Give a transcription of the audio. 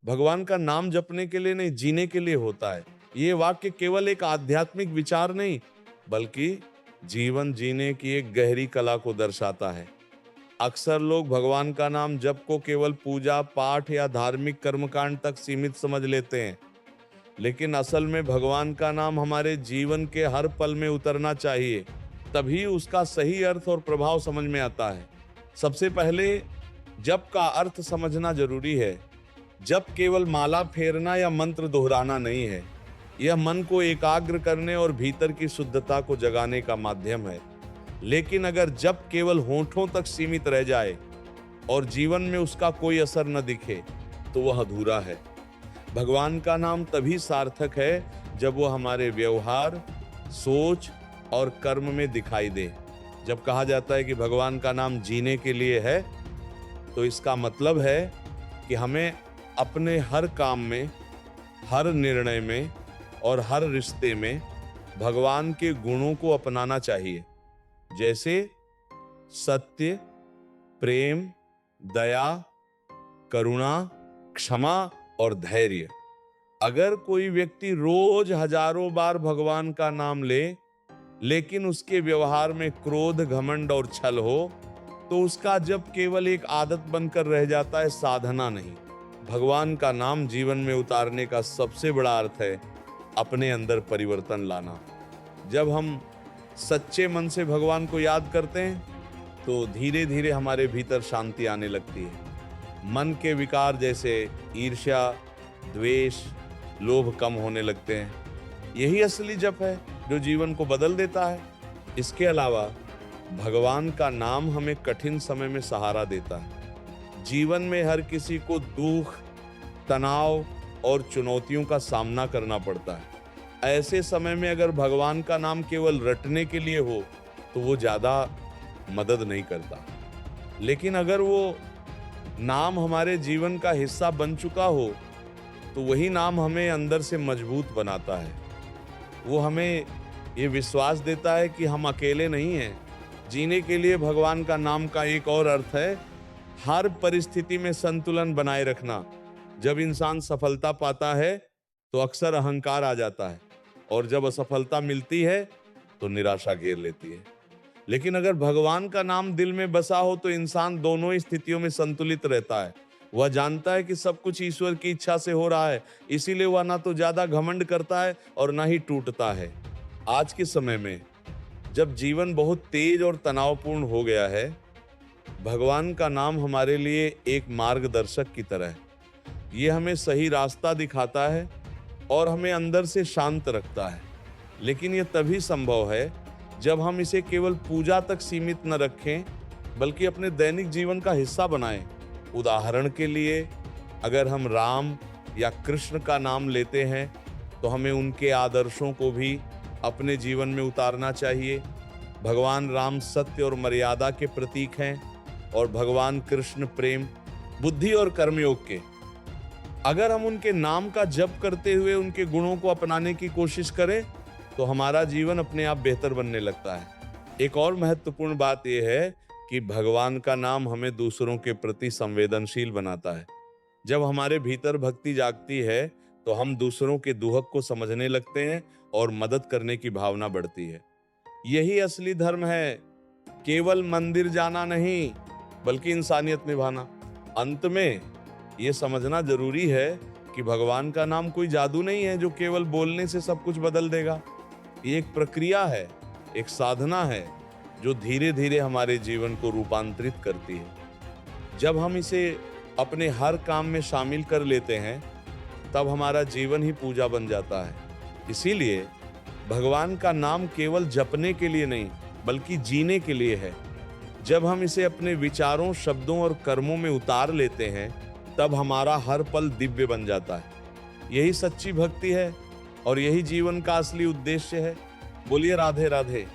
भगवान का नाम जपने के लिए नहीं, जीने के लिए होता है। ये वाक्य केवल एक आध्यात्मिक विचार नहीं, बल्कि जीवन जीने की एक गहरी कला को दर्शाता है। अक्सर लोग भगवान का नाम जप को केवल पूजा पाठ या धार्मिक कर्मकांड तक सीमित समझ लेते हैं, लेकिन असल में भगवान का नाम हमारे जीवन के हर पल में उतरना चाहिए, तभी उसका सही अर्थ और प्रभाव समझ में आता है। सबसे पहले जप का अर्थ समझना जरूरी है। जप केवल माला फेरना या मंत्र दोहराना नहीं है। यह मन को एकाग्र करने और भीतर की शुद्धता को जगाने का माध्यम है। लेकिन अगर जप केवल होठों तक सीमित रह जाए और जीवन में उसका कोई असर न दिखे, तो वह अधूरा है। भगवान का नाम तभी सार्थक है जब वह हमारे व्यवहार, सोच और कर्म में दिखाई दे। जब कहा जाता है कि भगवान का नाम जीने के लिए है, तो इसका मतलब है कि हमें अपने हर काम में, हर निर्णय में और हर रिश्ते में भगवान के गुणों को अपनाना चाहिए, जैसे सत्य, प्रेम, दया, करुणा, क्षमा और धैर्य। अगर कोई व्यक्ति रोज हजारों बार भगवान का नाम ले, लेकिन उसके व्यवहार में क्रोध, घमंड और छल हो, तो उसका जप केवल एक आदत बनकर रह जाता है, साधना नहीं। भगवान का नाम जीवन में उतारने का सबसे बड़ा अर्थ है अपने अंदर परिवर्तन लाना। जब हम सच्चे मन से भगवान को याद करते हैं, तो धीरे धीरे हमारे भीतर शांति आने लगती है। मन के विकार जैसे ईर्ष्या, द्वेष, लोभ कम होने लगते हैं। यही असली जप है जो जीवन को बदल देता है। इसके अलावा भगवान का नाम हमें कठिन समय में सहारा देता है। जीवन में हर किसी को दुख, तनाव और चुनौतियों का सामना करना पड़ता है। ऐसे समय में अगर भगवान का नाम केवल रटने के लिए हो, तो वो ज्यादा मदद नहीं करता। लेकिन अगर वो नाम हमारे जीवन का हिस्सा बन चुका हो, तो वही नाम हमें अंदर से मजबूत बनाता है। वो हमें ये विश्वास देता है कि हम अकेले नहीं हैं। जीने के लिए भगवान का नाम का एक और अर्थ है हर परिस्थिति में संतुलन बनाए रखना। जब इंसान सफलता पाता है, तो अक्सर अहंकार आ जाता है, और जब असफलता मिलती है, तो निराशा घेर लेती है। लेकिन अगर भगवान का नाम दिल में बसा हो, तो इंसान दोनों ही स्थितियों में संतुलित रहता है। वह जानता है कि सब कुछ ईश्वर की इच्छा से हो रहा है, इसीलिए वह ना तो ज्यादा घमंड करता है और ना ही टूटता है। आज के समय में जब जीवन बहुत तेज और तनावपूर्ण हो गया है, भगवान का नाम हमारे लिए एक मार्गदर्शक की तरह है। ये हमें सही रास्ता दिखाता है और हमें अंदर से शांत रखता है। लेकिन यह तभी संभव है जब हम इसे केवल पूजा तक सीमित न रखें, बल्कि अपने दैनिक जीवन का हिस्सा बनाएं। उदाहरण के लिए, अगर हम राम या कृष्ण का नाम लेते हैं, तो हमें उनके आदर्शों को भी अपने जीवन में उतारना चाहिए। भगवान राम सत्य और मर्यादा के प्रतीक हैं, और भगवान कृष्ण प्रेम, बुद्धि और कर्मयोग के। अगर हम उनके नाम का जप करते हुए उनके गुणों को अपनाने की कोशिश करें, तो हमारा जीवन अपने आप बेहतर बनने लगता है। एक और महत्वपूर्ण बात यह है कि भगवान का नाम हमें दूसरों के प्रति संवेदनशील बनाता है। जब हमारे भीतर भक्ति जागती है, तो हम दूसरों के दुख को समझने लगते हैं और मदद करने की भावना बढ़ती है। यही असली धर्म है, केवल मंदिर जाना नहीं, बल्कि इंसानियत निभाना। अंत में यह समझना जरूरी है कि भगवान का नाम कोई जादू नहीं है जो केवल बोलने से सब कुछ बदल देगा। ये एक प्रक्रिया है, एक साधना है, जो धीरे धीरे हमारे जीवन को रूपांतरित करती है। जब हम इसे अपने हर काम में शामिल कर लेते हैं, तब हमारा जीवन ही पूजा बन जाता है। इसीलिए भगवान का नाम केवल जपने के लिए नहीं, बल्कि जीने के लिए है। जब हम इसे अपने विचारों, शब्दों और कर्मों में उतार लेते हैं, तब हमारा हर पल दिव्य बन जाता है। यही सच्ची भक्ति है और यही जीवन का असली उद्देश्य है। बोलिए राधे राधे।